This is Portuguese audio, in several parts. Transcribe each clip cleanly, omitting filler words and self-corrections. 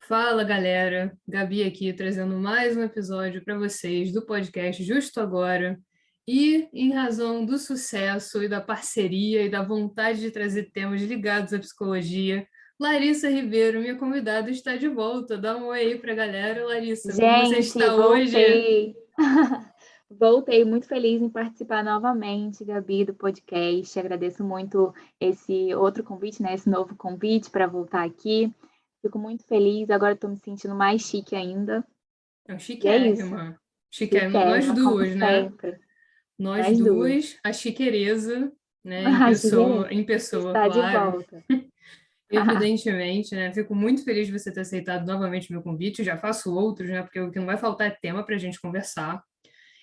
Fala, galera. Gabi aqui trazendo mais um episódio para vocês do podcast Justo Agora. E em razão do sucesso e da parceria e da vontade de trazer temas ligados à psicologia, Larissa Ribeiro, minha convidada, está de volta. Dá um oi aí para a galera. Larissa, como você Gente, está hoje? voltei. Voltei muito feliz em participar novamente, Gabi, do podcast. Agradeço muito esse outro convite, né? Esse novo convite para voltar aqui. Fico muito feliz. Agora estou me sentindo mais chique ainda. É um E é isso. chiquérrima. Chiquérrima. Nós Chiquérrima, como duas, né? sempre. Nós Nós duas. duas, a chiquereza, né? Em A pessoa, chiqueira em pessoa, está de claro. volta. Evidentemente, né? Fico muito feliz de você ter aceitado novamente o meu convite. Já faço outros, né? Porque o que não vai faltar é tema para a gente conversar.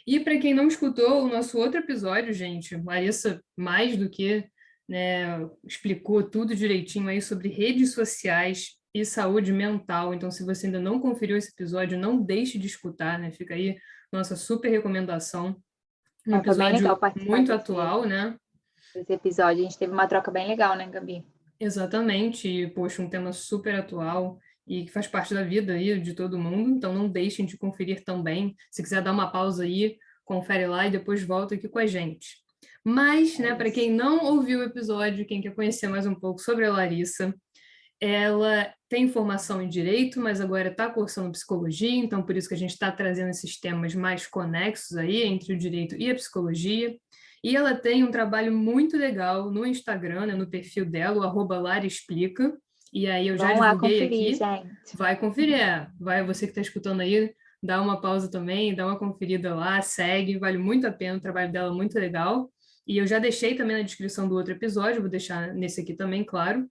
E para quem não escutou o nosso outro episódio, gente, Larissa, mais do que, né, explicou tudo direitinho aí sobre redes sociais e saúde mental. Então, se você ainda não conferiu esse episódio, não deixe de escutar, né? Fica aí nossa super recomendação. Um Foi bem legal episódio participar muito atual, né? desse episódio. A gente teve uma troca bem legal, né, Gabi? Exatamente, e, poxa, um tema super atual e que faz parte da vida aí de todo mundo, então não deixem de conferir também. Se quiser dar uma pausa aí, confere lá e depois volta aqui com a gente. Mas, É né, para isso. quem não ouviu o episódio, quem quer conhecer mais um pouco sobre a Larissa, ela tem formação em direito, mas agora está cursando psicologia, então por isso que a gente está trazendo esses temas mais conexos aí entre o direito e a psicologia. E ela tem um trabalho muito legal no Instagram, né, no perfil dela, o @laraexplica. E aí eu já Vão lá divulguei conferir, aqui. gente. Vai conferir, vai você que está escutando aí, dá uma pausa também, dá uma conferida lá, segue, vale muito a pena, o trabalho dela é muito legal. E eu já deixei também na descrição do outro episódio, vou deixar nesse aqui também, claro.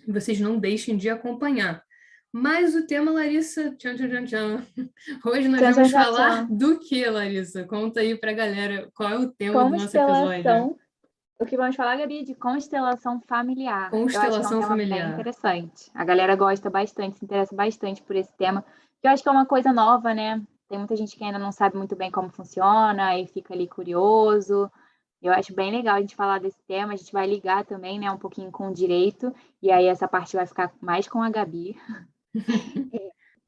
Vocês não deixem de acompanhar. Mas o tema, Larissa, tchan, tchan, tchan, tchan. Hoje nós Tchan, vamos tchan, tchan, falar tchan. do que, Larissa? Conta aí pra galera qual é o tema do nosso episódio. Constelação. O que vamos falar, Gabi, é de constelação familiar. Eu acho que é um Constelação tema bem familiar. interessante. A galera gosta bastante, se interessa bastante por esse tema, que eu acho que é uma coisa nova, né? Tem muita gente que ainda não sabe muito bem como funciona e fica ali curioso. Eu acho bem legal a gente falar desse tema. A gente vai ligar também, né, um pouquinho com o direito, e aí essa parte vai ficar mais com a Gabi.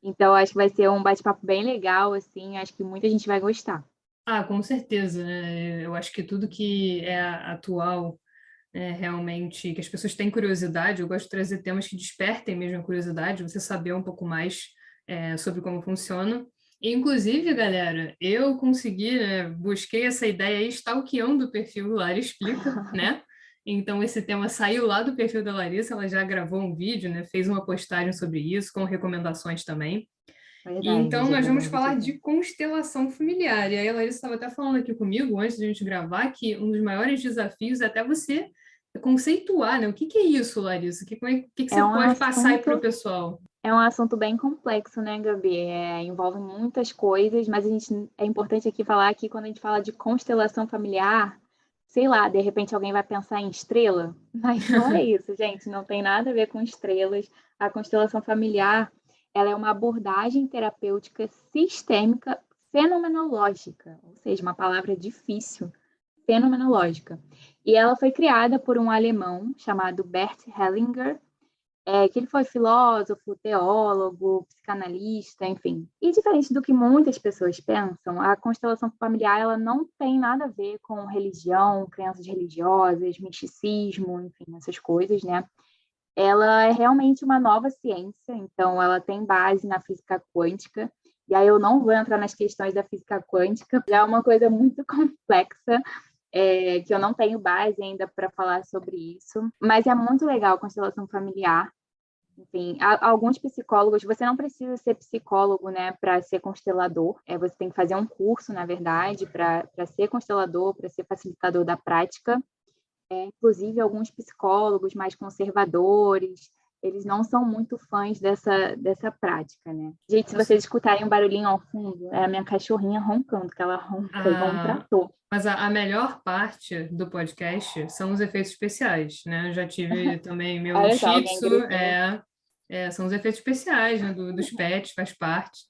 Então, acho que vai ser um bate-papo bem legal, assim. Acho que muita gente vai gostar. Ah, com certeza, né? Eu acho que tudo que é atual, realmente, que as pessoas têm curiosidade, eu gosto de trazer temas que despertem mesmo a curiosidade, você saber um pouco mais sobre como funciona. E, inclusive, galera, eu consegui, né, busquei essa ideia aí, stalkeando o perfil Lara Explica, né? Então, esse tema saiu lá do perfil da Larissa, ela já gravou um vídeo, né, fez uma postagem sobre isso, com recomendações também. E Verdade, então já nós vamos gravou um falar videozinho. de constelação familiar. E aí a Larissa estava até falando aqui comigo, antes de a gente gravar, que um dos maiores desafios é até você conceituar, né? O que que é isso, Larissa? O que que É você um pode passar aí para o assunto pessoal? É um assunto bem complexo, né, Gabi? Envolve muitas coisas, mas é importante aqui falar que quando a gente fala de constelação familiar, sei lá, de repente alguém vai pensar em estrela, mas não é isso, gente, não tem nada a ver com estrelas. A constelação familiar, ela é uma abordagem terapêutica sistêmica fenomenológica, ou seja, uma palavra difícil, fenomenológica. E ela foi criada por um alemão chamado Bert Hellinger, que ele foi filósofo, teólogo, psicanalista, enfim. E diferente do que muitas pessoas pensam, a constelação familiar ela não tem nada a ver com religião, crenças religiosas, misticismo, enfim, essas coisas, né? Ela é realmente uma nova ciência, então ela tem base na física quântica. E aí eu não vou entrar nas questões da física quântica, já é uma coisa muito complexa, que eu não tenho base ainda para falar sobre isso, mas é muito legal a constelação familiar. Enfim, alguns psicólogos, você não precisa ser psicólogo, né, para ser constelador. Você tem que fazer um curso, na verdade, para ser constelador, para ser facilitador da prática. Inclusive, alguns psicólogos mais conservadores, eles não são muito fãs dessa prática, né? Gente, se vocês escutarem um barulhinho ao fundo, é a minha cachorrinha roncando, que ela ronca igual um Ah, trator. mas a melhor parte do podcast são os efeitos especiais, né? Eu já tive também meu Olha só, Shih alguém Tzu, gritando. são os efeitos especiais, né, dos pets, faz parte.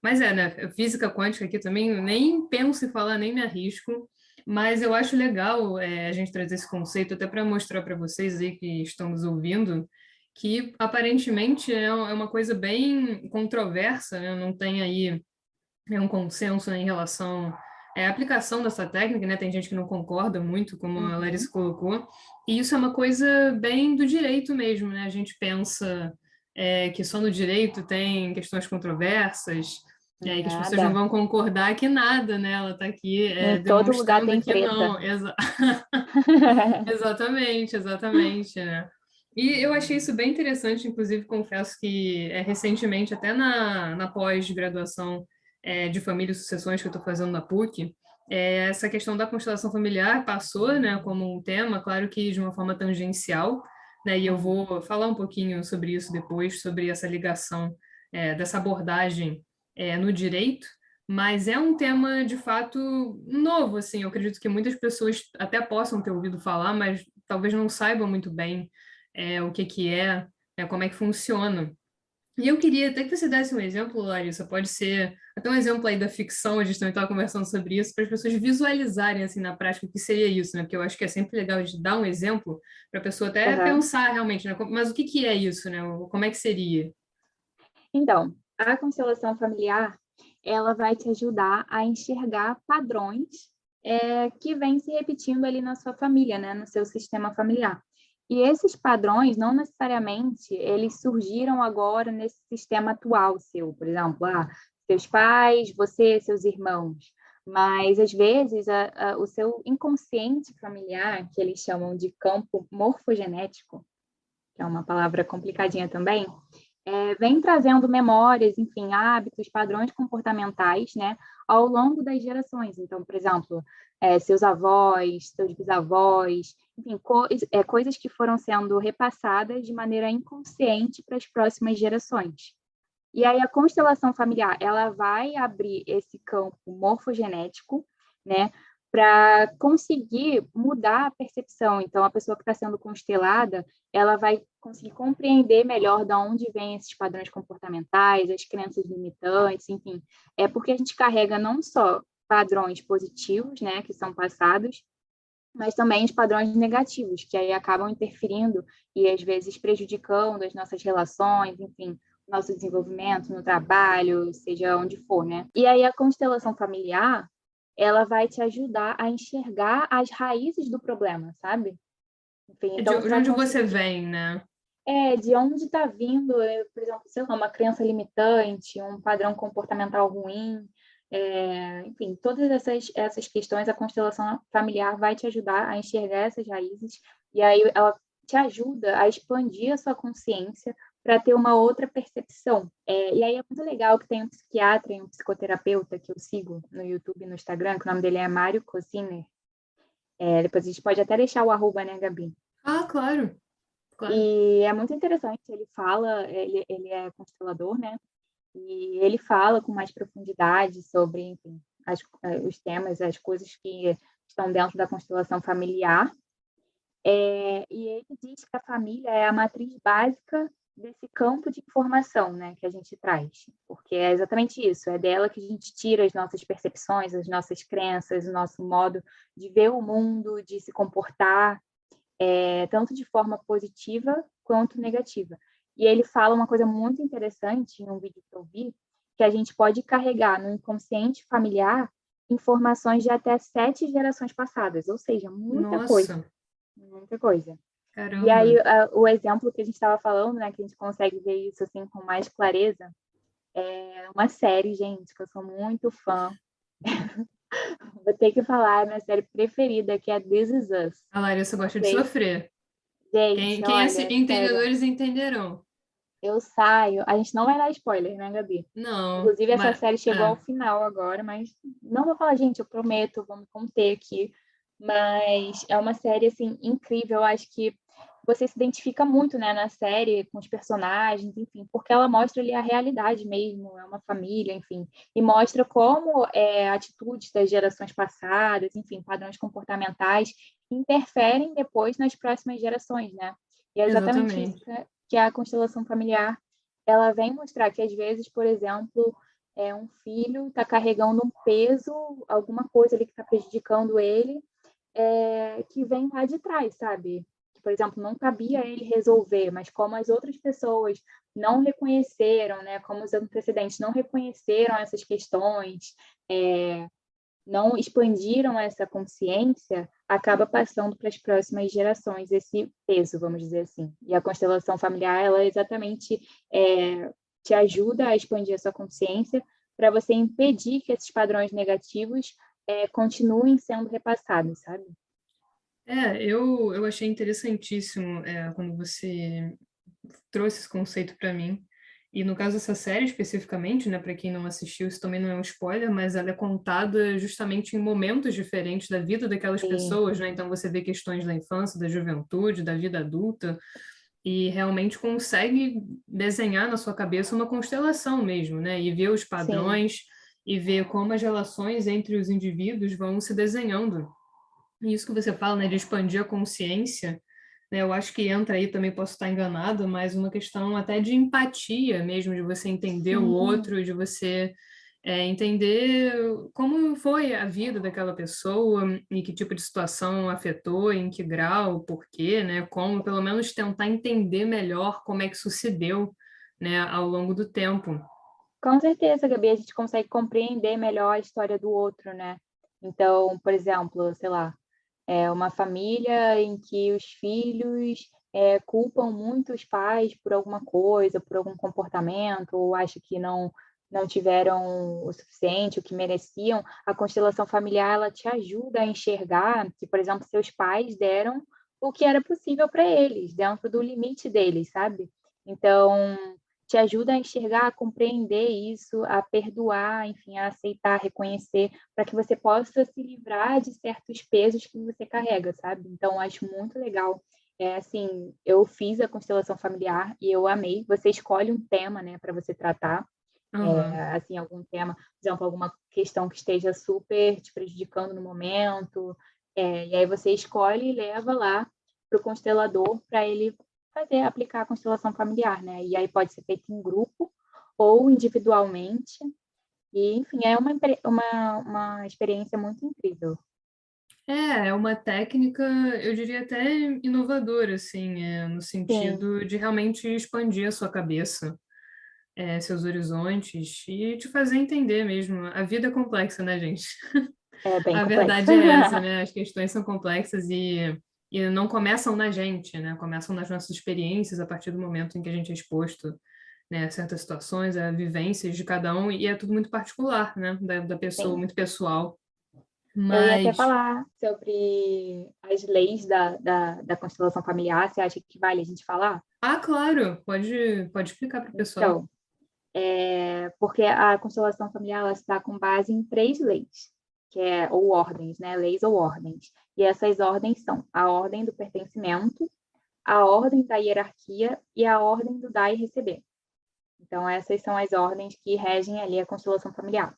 Mas né? Física quântica aqui também, eu nem penso em falar, nem me arrisco. Mas eu acho legal a gente trazer esse conceito até para mostrar para vocês aí que estão nos ouvindo que aparentemente é uma coisa bem controversa, né? Não tem aí um consenso em relação à aplicação dessa técnica, né? Tem gente que não concorda muito, como a Uhum. Larissa colocou, e isso é uma coisa bem do direito mesmo, né? A gente pensa que só no direito tem questões controversas, que as pessoas não Nada. vão concordar que nada, né? Ela está aqui Em todo lugar demonstrando tem que treta. não. Exatamente, exatamente, né? E eu achei isso bem interessante, inclusive confesso que recentemente, até na pós-graduação de família e sucessões que eu estou fazendo na PUC, essa questão da constelação familiar passou, né, como um tema, claro que de uma forma tangencial, né, e eu Uhum. vou falar um pouquinho sobre isso depois, sobre essa ligação dessa abordagem no direito, mas é um tema de fato novo, assim. Eu acredito que muitas pessoas até possam ter ouvido falar, mas talvez não saibam muito bem o que que é, como é que funciona. E eu queria até que você desse um exemplo, Larissa. Pode ser até um exemplo aí da ficção. A gente também estava conversando sobre isso, para as pessoas visualizarem assim na prática o que seria isso, né? Porque eu acho que é sempre legal de dar um exemplo para a pessoa até Aham. pensar realmente, né? Mas o que que é isso, né? Como é que seria? Então, a constelação familiar, ela vai te ajudar a enxergar padrões que vêm se repetindo ali na sua família, né, no seu sistema familiar. E esses padrões, não necessariamente, eles surgiram agora nesse sistema atual seu, por exemplo, seus pais, você, seus irmãos. Mas, às vezes, o seu inconsciente familiar, que eles chamam de campo morfogenético, que é uma palavra complicadinha também, vem trazendo memórias, enfim, hábitos, padrões comportamentais, né, ao longo das gerações. Então, por exemplo, seus avós, seus bisavós, enfim, coisas que foram sendo repassadas de maneira inconsciente para as próximas gerações. E aí a constelação familiar, ela vai abrir esse campo morfogenético, né, para conseguir mudar a percepção. Então, a pessoa que está sendo constelada, ela vai conseguir compreender melhor de onde vêm esses padrões comportamentais, as crenças limitantes, enfim. É porque a gente carrega não só padrões positivos, né, que são passados, mas também os padrões negativos, que aí acabam interferindo e às vezes prejudicando as nossas relações, enfim, nosso desenvolvimento no trabalho, seja onde for, né? E aí a constelação familiar, ela vai te ajudar a enxergar as raízes do problema, sabe? Enfim, É então você de vai onde você conseguir vem, né? de onde está vindo, por exemplo, sei lá, uma crença limitante, um padrão comportamental ruim, enfim, todas essas questões, a constelação familiar vai te ajudar a enxergar essas raízes, e aí ela te ajuda a expandir a sua consciência para ter uma outra percepção. E aí é muito legal que tem um psiquiatra e um psicoterapeuta que eu sigo no YouTube e no Instagram, que o nome dele é Mário Cosiner. Depois a gente pode até deixar o arroba, né, Gabi? Ah, claro, claro. E é muito interessante, ele é constelador, né? E ele fala com mais profundidade sobre, enfim, os temas, as coisas que estão dentro da constelação familiar. E ele diz que a família é a matriz básica desse campo de informação, né, que a gente traz, porque é exatamente isso, é dela que a gente tira as nossas percepções, as nossas crenças, o nosso modo de ver o mundo, de se comportar, tanto de forma positiva quanto negativa. E ele fala uma coisa muito interessante em um vídeo que eu vi, que a gente pode carregar no inconsciente familiar informações de até 7 gerações passadas, ou seja, muita coisa, Nossa, muita coisa. E aí, caramba. o exemplo que a gente estava falando, né, que a gente consegue ver isso assim com mais clareza, é uma série, gente, que eu sou muito fã. Vou ter que falar, é a minha série preferida, que é This Is Us. A Larissa Não gosta de sei, sofrer. gente, Quem é olha, sério. entendedores entenderão. Eu saio. A gente não vai dar spoiler, né, Gabi? Não, Inclusive, essa mas série chegou ao final agora, mas não vou falar, gente, eu prometo, vou me conter aqui. Mas é uma série, assim, incrível. Eu acho que você se identifica muito, né, na série, com os personagens, enfim, porque ela mostra ali a realidade mesmo, é uma família, enfim, e mostra como atitudes das gerações passadas, enfim, padrões comportamentais, interferem depois nas próximas gerações, né? E é exatamente isso exatamente. que a constelação familiar ela vem mostrar que às vezes, por exemplo, um filho está carregando um peso, alguma coisa ali que está prejudicando ele, que vem lá de trás, sabe? Que por exemplo, não cabia a ele resolver, mas como as outras pessoas não reconheceram, né, como os antecedentes não reconheceram essas questões, não expandiram essa consciência, acaba passando para as próximas gerações esse peso, vamos dizer assim. E a constelação familiar, ela exatamente te ajuda a expandir a sua consciência para você impedir que esses padrões negativos continuem sendo repassados, sabe? Eu achei interessantíssimo quando você trouxe esse conceito para mim. E no caso dessa série especificamente, né, para quem não assistiu, isso também não é um spoiler, mas ela é contada justamente em momentos diferentes da vida daquelas Sim, pessoas, né? Então você vê questões da infância, da juventude, da vida adulta, e realmente consegue desenhar na sua cabeça uma constelação mesmo, né? E ver os sim. padrões e ver como as relações entre os indivíduos vão se desenhando. E isso que você fala, né, de expandir a consciência, né, eu acho que entra aí, também posso estar enganado, mas uma questão até de empatia mesmo, de você entender o Sim, outro, de você entender como foi a vida daquela pessoa e que tipo de situação afetou, em que grau, por quê, né, como pelo menos tentar entender melhor como é que isso se deu, né, ao longo do tempo. com certeza, Gabi, a gente consegue compreender melhor a história do outro, né? Então, por exemplo, sei lá, uma família em que os filhos culpam muito os pais por alguma coisa, por algum comportamento, ou acham que não tiveram o suficiente, o que mereciam. A constelação familiar, ela te ajuda a enxergar que, por exemplo, seus pais deram o que era possível para eles, dentro do limite deles, sabe? Então, te ajuda a enxergar, a compreender isso, a perdoar, enfim, a aceitar, a reconhecer, para que você possa se livrar de certos pesos que você carrega, sabe? Então, acho muito legal. Assim, eu fiz a constelação familiar e eu amei. Você escolhe um tema, né, para você tratar, Aham. assim, algum tema, por exemplo, alguma questão que esteja super te prejudicando no momento, e aí você escolhe e leva lá para o constelador para ele aplicar a constelação familiar, né? E aí pode ser feito em grupo ou individualmente. E, enfim, é uma experiência muito incrível. É uma técnica, eu diria até inovadora, assim, no Sim, sentido de realmente expandir a sua cabeça, seus horizontes e te fazer entender mesmo. A vida é complexa, né, gente? é bem A complexo. verdade é essa, né? As questões são complexas e não começam na gente, né? Começam nas nossas experiências a partir do momento em que a gente é exposto, né, a certas situações, a vivências de cada um, e é tudo muito particular, né? Da pessoa, Sim. muito pessoal. Eu ia até Mas, falar sobre as leis da constelação familiar. Você acha que vale a gente falar? claro, pode explicar para o pessoal. Então, porque a constelação familiar ela está com base em 3 leis, ou ordens, né? Leis ou ordens. E essas ordens são a ordem do pertencimento, a ordem da hierarquia e a ordem do dar e receber. Então, essas são as ordens que regem ali a constelação familiar.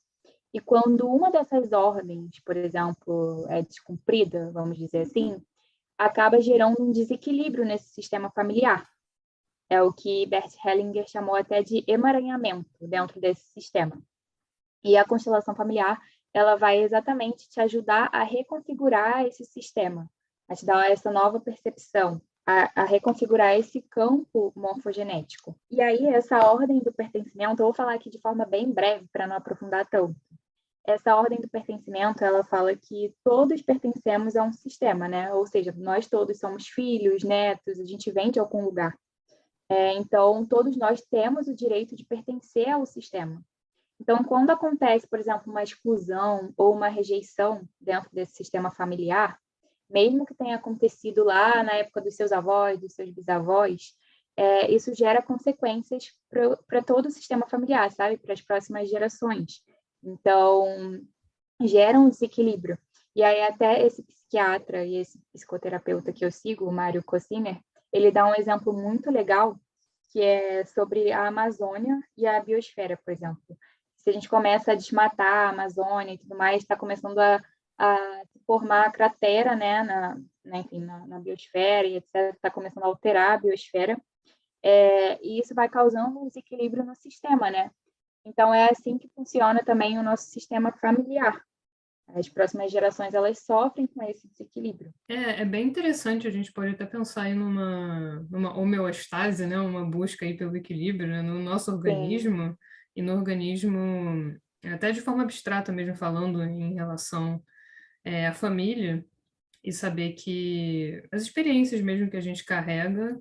E quando uma dessas ordens, por exemplo, é descumprida, vamos dizer assim, acaba gerando um desequilíbrio nesse sistema familiar. É o que Bert Hellinger chamou até de emaranhamento dentro desse sistema. E a constelação familiar, ela vai exatamente te ajudar a reconfigurar esse sistema, a te dar essa nova percepção, a reconfigurar esse campo morfogenético. E aí, essa ordem do pertencimento, eu vou falar aqui de forma bem breve, para não aprofundar tanto. Essa ordem do pertencimento, ela fala que todos pertencemos a um sistema, né? Ou seja, nós todos somos filhos, netos, a gente vem de algum lugar. Então, todos nós temos o direito de pertencer ao sistema. Então, quando acontece, por exemplo, uma exclusão ou uma rejeição dentro desse sistema familiar, mesmo que tenha acontecido lá na época dos seus avós, dos seus bisavós, isso gera consequências para todo o sistema familiar, sabe? Para as próximas gerações. Então, gera um desequilíbrio. E aí, até esse psiquiatra e esse psicoterapeuta que eu sigo, o Mário Cosiner, ele dá um exemplo muito legal, que é sobre a Amazônia e a biosfera, por exemplo. Se a gente começa a desmatar a Amazônia e tudo mais, está começando a formar cratera, né, enfim, na biosfera e etc. Está começando a alterar a biosfera, e isso vai causando um desequilíbrio no sistema, né? Então, é assim que funciona também o nosso sistema familiar. As próximas gerações, elas sofrem com esse desequilíbrio. É bem interessante, a gente pode até pensar aí numa homeostase, né? Uma busca aí pelo equilíbrio, né? No nosso Sim, organismo e no organismo, até de forma abstrata mesmo, falando em relação à família, e saber que as experiências mesmo que a gente carrega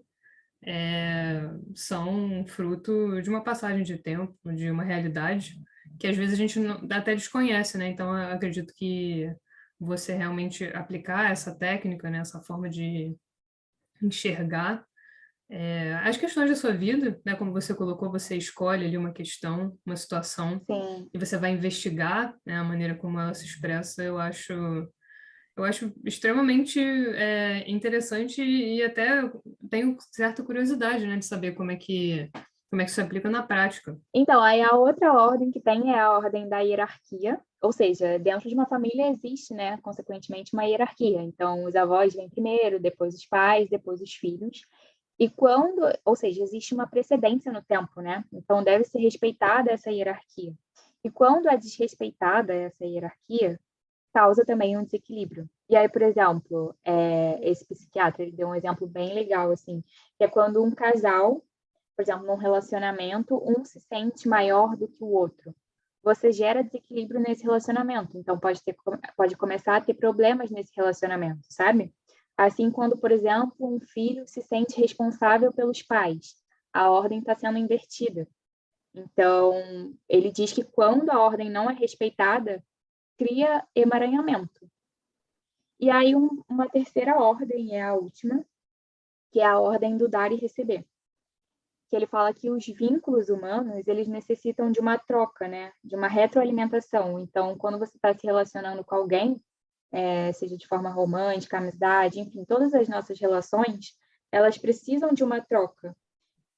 são fruto de uma passagem de tempo, de uma realidade que às vezes a gente até desconhece, né? Então, eu acredito que você realmente aplicar essa técnica, né? Essa forma de enxergar as questões da sua vida, né? Como você colocou, você escolhe ali uma questão, uma situação, sim. e você vai investigar, né, a maneira como ela se expressa, eu acho extremamente interessante e até tenho certa curiosidade, né, de saber como é que isso se aplica na prática. Então, aí a outra ordem que tem é a ordem da hierarquia, ou seja, dentro de uma família existe, né, consequentemente, uma hierarquia. Então, os avós vêm primeiro, depois os pais, depois os filhos. E quando, ou seja, existe uma precedência no tempo, né? Então, deve ser respeitada essa hierarquia. E quando é desrespeitada essa hierarquia, causa também um desequilíbrio. E aí, por exemplo, esse psiquiatra, ele deu um exemplo bem legal, assim, que é quando um casal, por exemplo, num relacionamento, um se sente maior do que o outro. Você gera desequilíbrio nesse relacionamento, então pode começar a ter problemas nesse relacionamento, sabe? Assim, quando, por exemplo, um filho se sente responsável pelos pais, a ordem está sendo invertida. Então, ele diz que quando a ordem não é respeitada, cria emaranhamento. E aí, uma terceira ordem é a última, que é a ordem do dar e receber. Que ele fala que os vínculos humanos, eles necessitam de uma troca, né? De uma retroalimentação. Então, quando você está se relacionando com alguém, seja de forma romântica, amizade, enfim, todas as nossas relações, elas precisam de uma troca.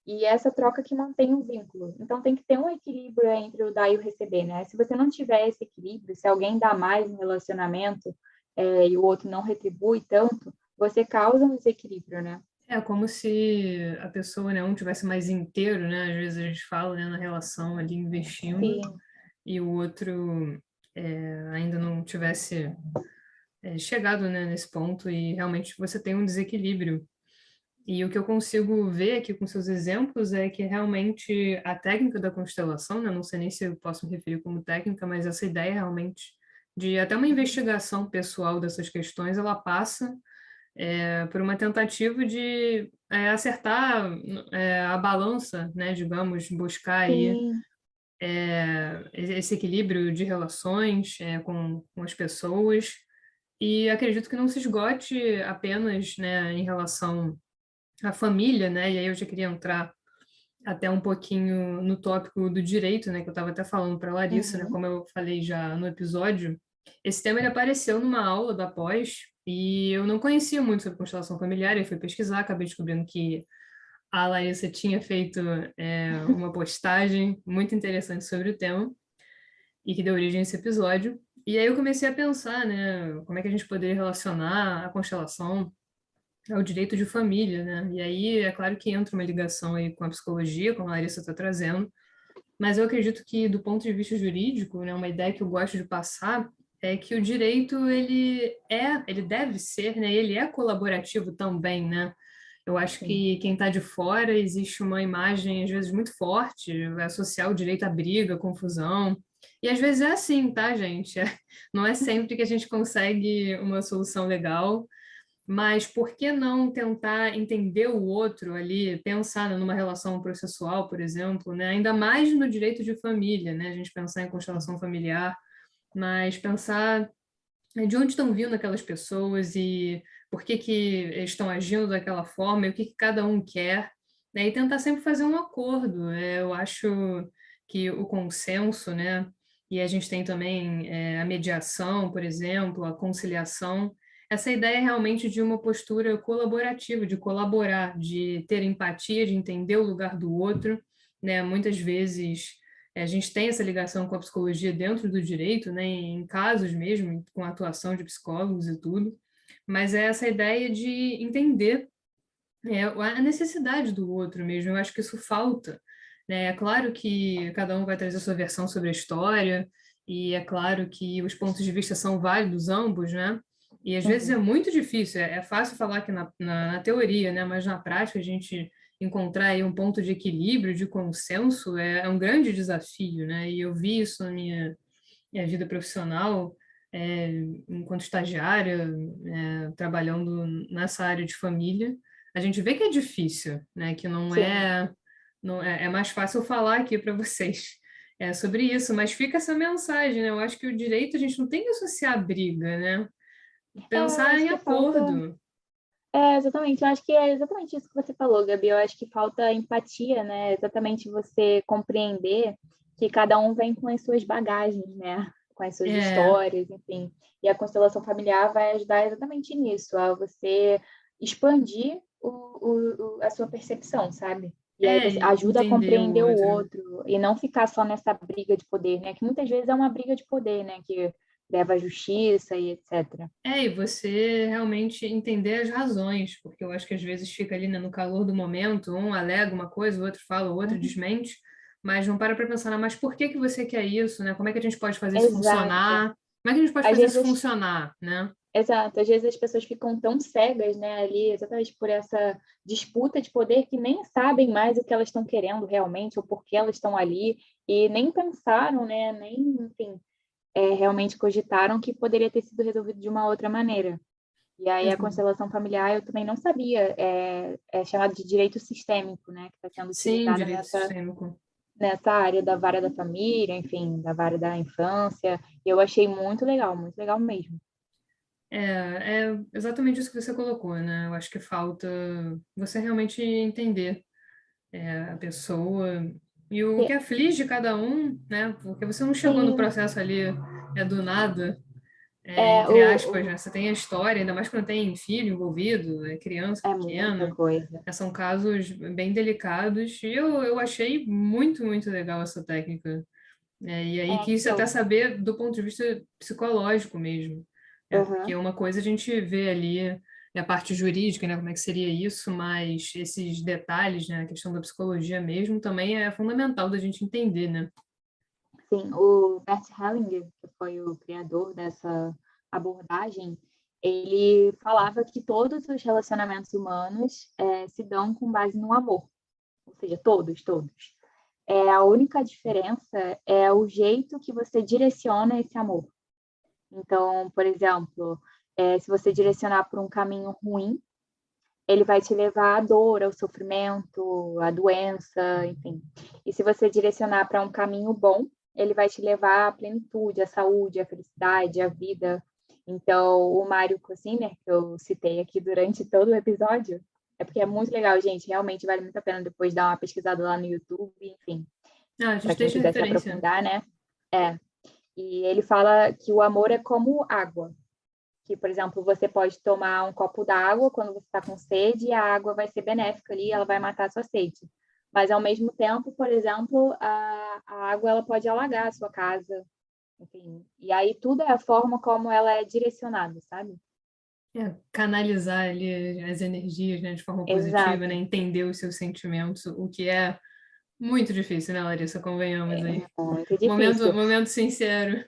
E essa troca que mantém o vínculo. Então, tem que ter um equilíbrio entre o dar e o receber, né? Se você não tiver esse equilíbrio, se alguém dá mais no relacionamento e o outro não retribui tanto, você causa um desequilíbrio, né? É como se a pessoa, né, um tivesse mais inteiro, né? Às vezes a gente fala, né, na relação ali investindo Sim, e o outro ainda não tivesse chegado, né, nesse ponto e realmente você tem um desequilíbrio. E o que eu consigo ver aqui com seus exemplos é que realmente a técnica da constelação, né, não sei nem se eu posso me referir como técnica, mas essa ideia realmente de até uma investigação pessoal dessas questões, ela passa por uma tentativa de acertar a balança, né, digamos, buscar aí sim, esse equilíbrio de relações com as pessoas. E acredito que não se esgote apenas, né, em relação à família, né? E aí eu já queria entrar até um pouquinho no tópico do direito, né, que eu estava até falando para a Larissa, né, uhum, como eu falei já no episódio, esse tema ele apareceu numa aula da pós e eu não conhecia muito sobre constelação familiar, eu fui pesquisar, acabei descobrindo que a Larissa tinha feito uma postagem muito interessante sobre o tema e que deu origem a esse episódio. E aí eu comecei a pensar, né, como é que a gente poderia relacionar a constelação ao direito de família, né? E aí é claro que entra uma ligação aí com a psicologia, como a Larissa está trazendo, mas eu acredito que do ponto de vista jurídico, né, uma ideia que eu gosto de passar é que o direito ele deve ser, né, ele é colaborativo também, né? Eu acho sim, que quem está de fora existe uma imagem às vezes muito forte, vai associar o direito à briga, confusão. E às vezes é assim, tá, gente? Não é sempre que a gente consegue uma solução legal, mas por que não tentar entender o outro ali, pensar numa relação processual, por exemplo, né? Ainda mais no direito de família, né? A gente pensar em constelação familiar, mas pensar de onde estão vindo aquelas pessoas e por que que estão agindo daquela forma e o que que cada um quer, né? E tentar sempre fazer um acordo. Eu acho que o consenso, né? E a gente tem também a mediação, por exemplo, a conciliação. Essa ideia é realmente de uma postura colaborativa, de colaborar, de ter empatia, de entender o lugar do outro, né? Muitas vezes a gente tem essa ligação com a psicologia dentro do direito, né, em casos mesmo, com a atuação de psicólogos e tudo, mas é essa ideia de entender a necessidade do outro mesmo. Eu acho que isso falta, né? É claro que cada um vai trazer a sua versão sobre a história, e é claro que os pontos de vista são válidos ambos, né? E às vezes é Uhum. muito difícil, é fácil falar que na teoria, né? Mas na prática a gente encontrar aí um ponto de equilíbrio, de consenso, é um grande desafio, né? E eu vi isso na minha vida profissional, é, enquanto estagiária, trabalhando nessa área de família, a gente vê que é difícil, né? Que Sim. não é, é mais fácil falar aqui para vocês sobre isso, mas fica essa mensagem, né? Eu acho que o direito a gente não tem que associar a briga, né? Eu Pensar acho em que falta. acordo. Exatamente, eu acho que é exatamente isso que você falou, Gabi. Eu acho que falta empatia, né? Exatamente você compreender que cada um vem com as suas bagagens, né? Com as suas É, histórias, enfim. E a constelação familiar vai ajudar exatamente nisso, a você expandir a sua percepção, sabe? E aí você ajuda a entender o compreender o outro. outro e não ficar só nessa briga de poder, né? Que muitas vezes é uma briga de poder, né? Que leva à justiça e etc. E você realmente entender as razões, porque eu acho que às vezes fica ali, né, no calor do momento, um alega uma coisa, o outro fala, o outro Uhum. desmente, mas não para pensar, "Não, mas por que que você quer isso, né? Como é que a gente pode fazer isso Exato. funcionar? Como é que a gente pode Às fazer isso vezes, funcionar, né?" exato, às vezes as pessoas ficam tão cegas, né, ali, exatamente por essa disputa de poder que nem sabem mais o que elas estão querendo realmente, ou por que elas estão ali, e nem pensaram, né, nem, enfim, realmente cogitaram que poderia ter sido resolvido de uma outra maneira. E aí a Exato. constelação familiar eu também não sabia, é chamado de direito sistêmico, né, que está sendo Sim, utilizada direito sistêmico. nessa área da vara da família, enfim, da vara da infância. Eu achei muito legal mesmo. É exatamente isso que você colocou, né? Eu acho que falta você realmente entender a pessoa e o que aflige cada um, né? Porque você não chegou no Sim, processo ali do nada, é, entre aspas, né? Você tem a história, ainda mais quando tem filho envolvido, criança é muita pequena, coisa. são casos bem delicados e eu achei muito, muito legal essa técnica. E aí quis até Então, saber do ponto de vista psicológico mesmo. Porque aham. uma coisa a gente vê ali a parte jurídica, né, como é que seria isso, mas esses detalhes, né, a questão da psicologia mesmo, também é fundamental da gente entender, né? Sim, o Bert Hellinger, que foi o criador dessa abordagem, ele falava que todos os relacionamentos humanos se dão com base no amor, ou seja, todos, todos. A única diferença é o jeito que você direciona esse amor. Então, por exemplo, se você direcionar por um caminho ruim, ele vai te levar à dor, ao sofrimento, à doença, enfim. E se você direcionar para um caminho bom, ele vai te levar à plenitude, à saúde, à felicidade, à vida. Então, o Mário Cosiner, que eu citei aqui durante todo o episódio, é porque é muito legal, gente. Realmente vale muito a pena depois dar uma pesquisada lá no YouTube, enfim, Ah, a para gente quem deixa quiser se referência. aprofundar, né? É. E ele fala que o amor é como água que, por exemplo, você pode tomar um copo d'água quando você está com sede e a água vai ser benéfica ali, ela vai matar a sua sede. Mas, ao mesmo tempo, por exemplo, a água ela pode alagar a sua casa, enfim. E aí tudo é a forma como ela é direcionada, sabe? Canalizar ali as energias, né, de forma positiva, né, Exato. entender os seus sentimentos, o que é muito difícil, né, Larissa? Convenhamos aí. É muito difícil. Momento sincero.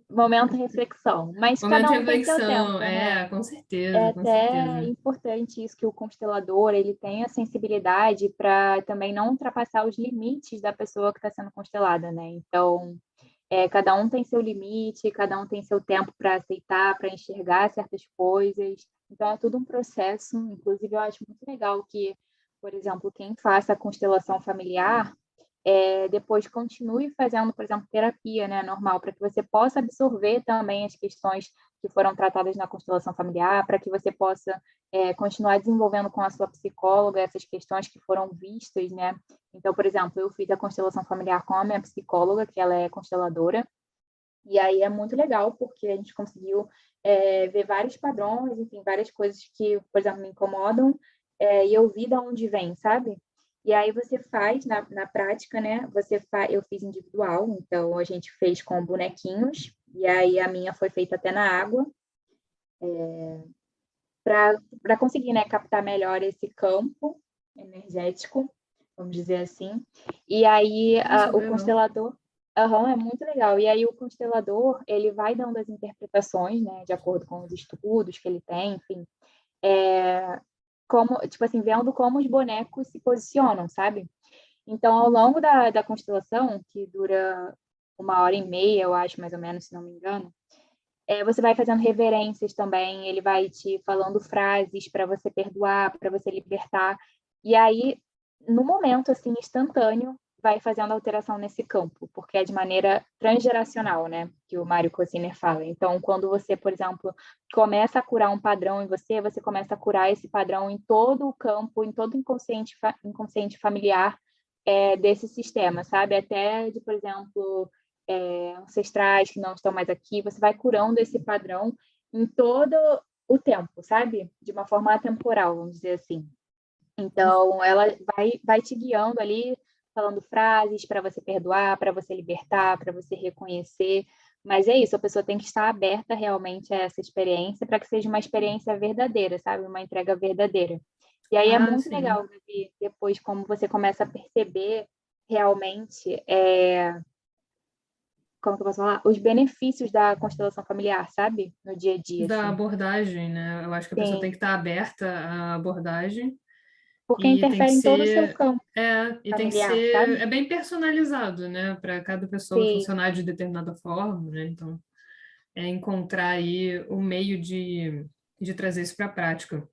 Momento reflexão. Mas Momento cada de um tem seu reflexão. tempo, né? Com É certeza, com até certeza. importante isso que o constelador ele tenha sensibilidade para também não ultrapassar os limites da pessoa que está sendo constelada, né? Então, cada um tem seu limite, cada um tem seu tempo para aceitar, para enxergar certas coisas. Então, é tudo um processo. Inclusive, eu acho muito legal que, por exemplo, quem faça a constelação familiar depois continue fazendo, por exemplo, terapia, né, normal, para que você possa absorver também as questões que foram tratadas na constelação familiar, para que você possa continuar desenvolvendo com a sua psicóloga essas questões que foram vistas, né? Então, por exemplo, eu fiz a constelação familiar com a minha psicóloga, que ela é consteladora, e aí é muito legal, porque a gente conseguiu ver vários padrões, enfim, várias coisas que, por exemplo, me incomodam, e eu vi de onde vem, sabe? E aí você faz, na prática, né? Eu fiz individual, então a gente fez com bonequinhos, e aí a minha foi feita até na água, para conseguir, né, captar melhor esse campo energético, vamos dizer assim. E aí Nossa, que o legal. constelador Aham, é muito legal. E aí o constelador, ele vai dando as interpretações, né, de acordo com os estudos que ele tem, enfim, como, tipo assim, vendo como os bonecos se posicionam, sabe? Então, ao longo da constelação, que dura 1h30, eu acho, mais ou menos, se não me engano, você vai fazendo reverências também, ele vai te falando frases para você perdoar, para você libertar. E aí, no momento, assim, instantâneo, vai fazendo alteração nesse campo, porque é de maneira transgeracional, né? Que o Mário Cosiner fala. Então, quando você, por exemplo, começa a curar um padrão em você, você começa a curar esse padrão em todo o campo, em todo o inconsciente familiar desse sistema, sabe? Até de, por exemplo, ancestrais que não estão mais aqui, você vai curando esse padrão em todo o tempo, sabe? De uma forma atemporal, vamos dizer assim. Então, ela vai te guiando ali, falando frases para você perdoar, para você libertar, para você reconhecer. Mas é isso, a pessoa tem que estar aberta realmente a essa experiência para que seja uma experiência verdadeira, sabe? Uma entrega verdadeira. E aí é Ah, muito sim. legal, Gabi, depois como você começa a perceber realmente como que eu posso falar? Os benefícios da constelação familiar, sabe? No dia a dia, Da assim. abordagem, né? Eu acho que a pessoa tem Sim, que estar aberta à abordagem porque e tem que interfere em todo o seu ser, campo e tem que familiar, ser, sabe? é bem personalizado, né? Para cada pessoa Sim. funcionar de determinada forma, né? Então, é encontrar aí o meio de trazer isso para a prática.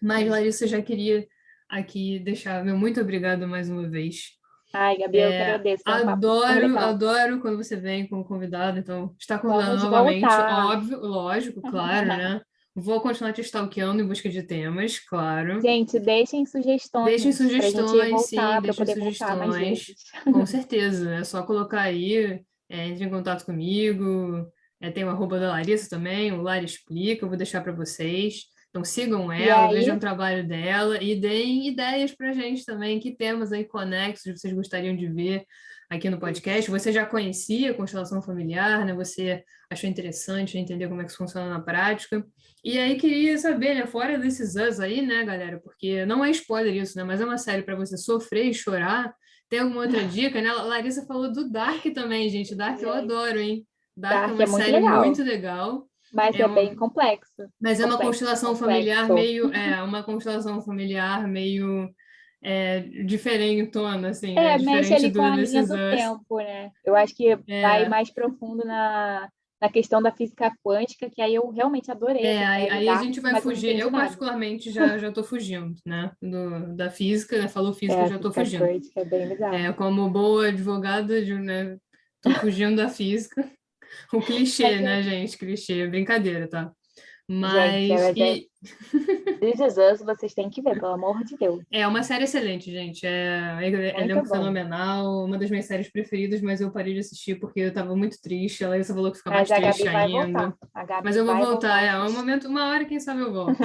Mas, Sim. Larissa, eu já queria aqui deixar meu muito obrigado mais uma vez. Ai, Gabi, eu que agradeço. Foi um papo super Adoro, legal. adoro quando você vem como convidado. Então, está convidado Vamos novamente, voltar. óbvio, lógico, claro, né? Vou continuar te stalkeando em busca de temas, claro. Gente, deixem Deixem sugestões para a gente sugestões, sim, voltar, para eu deixem poder voltar mais sugestões, vezes. com certeza. É só colocar aí, entre em contato comigo. Tem o arroba da Larissa também, o Lara Explica, eu vou deixar para vocês. Então sigam E ela, vejam o aí, trabalho dela e deem ideias para a gente também, que temas aí conexos vocês gostariam de ver aqui no podcast. isso. Você já conhecia a constelação familiar, né? Você achou interessante entender como é que isso funciona na prática. E aí queria saber, né, fora desses us aí, né, galera, porque não é spoiler isso, né, mas é uma série para você sofrer e chorar. Tem alguma outra dica, né? A Larissa falou do Dark também, gente. Dark eu Gente, adoro, hein? Dark é Dark uma é muito série muito legal, legal. mas É é um, bem complexo. mas é uma Complexo, constelação familiar complexo. meio, uma constelação familiar meio diferentona, assim, né? Mexe Diferente ali com a linha desses do us. tempo, né? Eu acho que vai É, mais profundo na questão da física quântica, que aí eu realmente adorei essa aí, série aí a Dark, gente vai mas eu não fugir. entendi Eu, nada. particularmente, já estou fugindo, né? Da física, né? Falou física, eu A já estou física fugindo. quântica é bem bizarro. Como boa advogada, né? Tô fugindo da física. O clichê, Mas, né, gente? Clichê, brincadeira, tá? gente, Mas This Is Us, vocês têm que ver, pelo amor de Deus. é uma série excelente, gente. É Muito elenco bom. fenomenal, uma das minhas séries preferidas, mas eu parei de assistir porque eu tava muito triste. A Larissa falou que fica Mas mais a triste Gabi vai voltar. ainda. A Mas Gabi eu vou vai voltar, voltar a um assistir. momento, uma hora, quem sabe eu volto.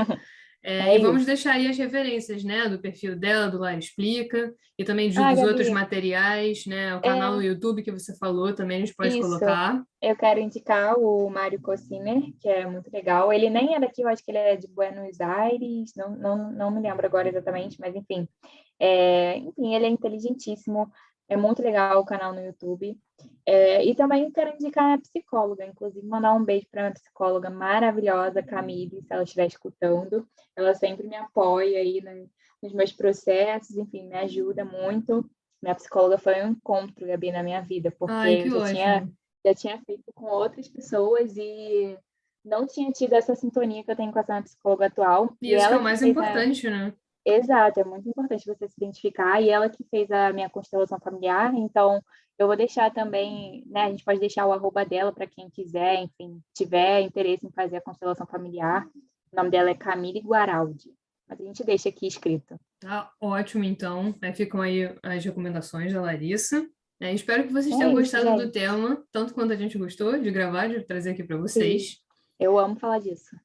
É E vamos isso. deixar aí as referências, né, do perfil dela, do Lara Explica, e também Ah, dos outros Gabi, materiais, né, o canal no é YouTube que você falou, também a gente pode isso. colocar. Eu quero indicar o Mário Cosiner, que é muito legal. Ele nem é daqui, eu acho que ele é de Buenos Aires, não me lembro agora exatamente, mas enfim. Enfim, ele é inteligentíssimo, é muito legal o canal no YouTube. E também quero indicar a minha psicóloga, inclusive mandar um beijo para minha psicóloga maravilhosa, Camille, se ela estiver escutando. Ela sempre me apoia aí nos meus processos, enfim, me ajuda muito. Minha psicóloga foi um encontro, Gabi, na minha vida, porque Ai, que eu ótimo. já tinha feito com outras pessoas e não tinha tido essa sintonia que eu tenho com essa minha psicóloga atual. E E isso que é ela o que mais fez a importante, né? Exato, é muito importante você se identificar. E ela que fez a minha constelação familiar, então eu vou deixar também, né? A gente pode deixar o arroba dela para quem quiser, enfim, tiver interesse em fazer a constelação familiar. O nome dela é Camille Guaraldi. Mas a gente deixa aqui escrito. Tá ótimo, então. Ficam aí as recomendações da Larissa. Espero que vocês É tenham isso, gostado do gente. tema, tanto quanto a gente gostou de gravar, de trazer aqui para Sim, vocês. eu amo falar disso.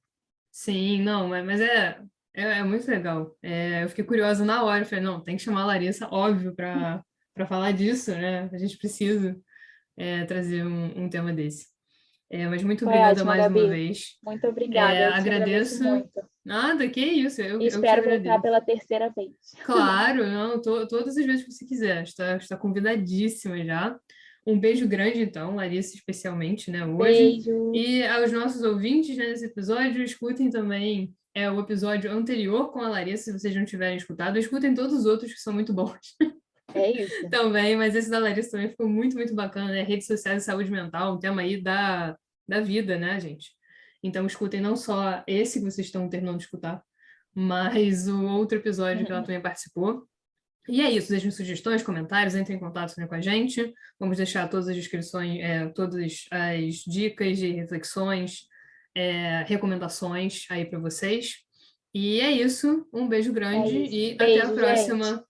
Sim, não, mas é muito legal. Eu fiquei curiosa na hora, eu falei, não, tem que chamar a Larissa, óbvio, para falar disso, né? A gente precisa trazer um tema desse. Mas muito Foi obrigada ótimo, mais uma Gabi. vez. Muito obrigada. Eu te agradeço Agradeço. muito. Nada, que isso, E eu que te espero voltar agradeço. pela terceira vez. Claro, não, todas as vezes que você quiser, está convidadíssima já. Um beijo grande, então, Larissa, especialmente, né, hoje. Beijo. E aos nossos ouvintes, né, nesse episódio, escutem também o episódio anterior com a Larissa, se vocês não tiverem escutado. Escutem todos os outros que são muito bons É isso. também, mas esse da Larissa também ficou muito, muito bacana, né? Redes sociais e saúde mental, um tema aí da vida, né, gente? Então, escutem não só esse que vocês estão terminando de escutar, mas o outro episódio que ela também participou. E é isso, deixem sugestões, comentários, entrem em contato, né, com a gente. Vamos deixar todas as descrições, todas as dicas de reflexões, recomendações aí para vocês. E é isso, um beijo É grande isso. e até a Beijo, gente. próxima.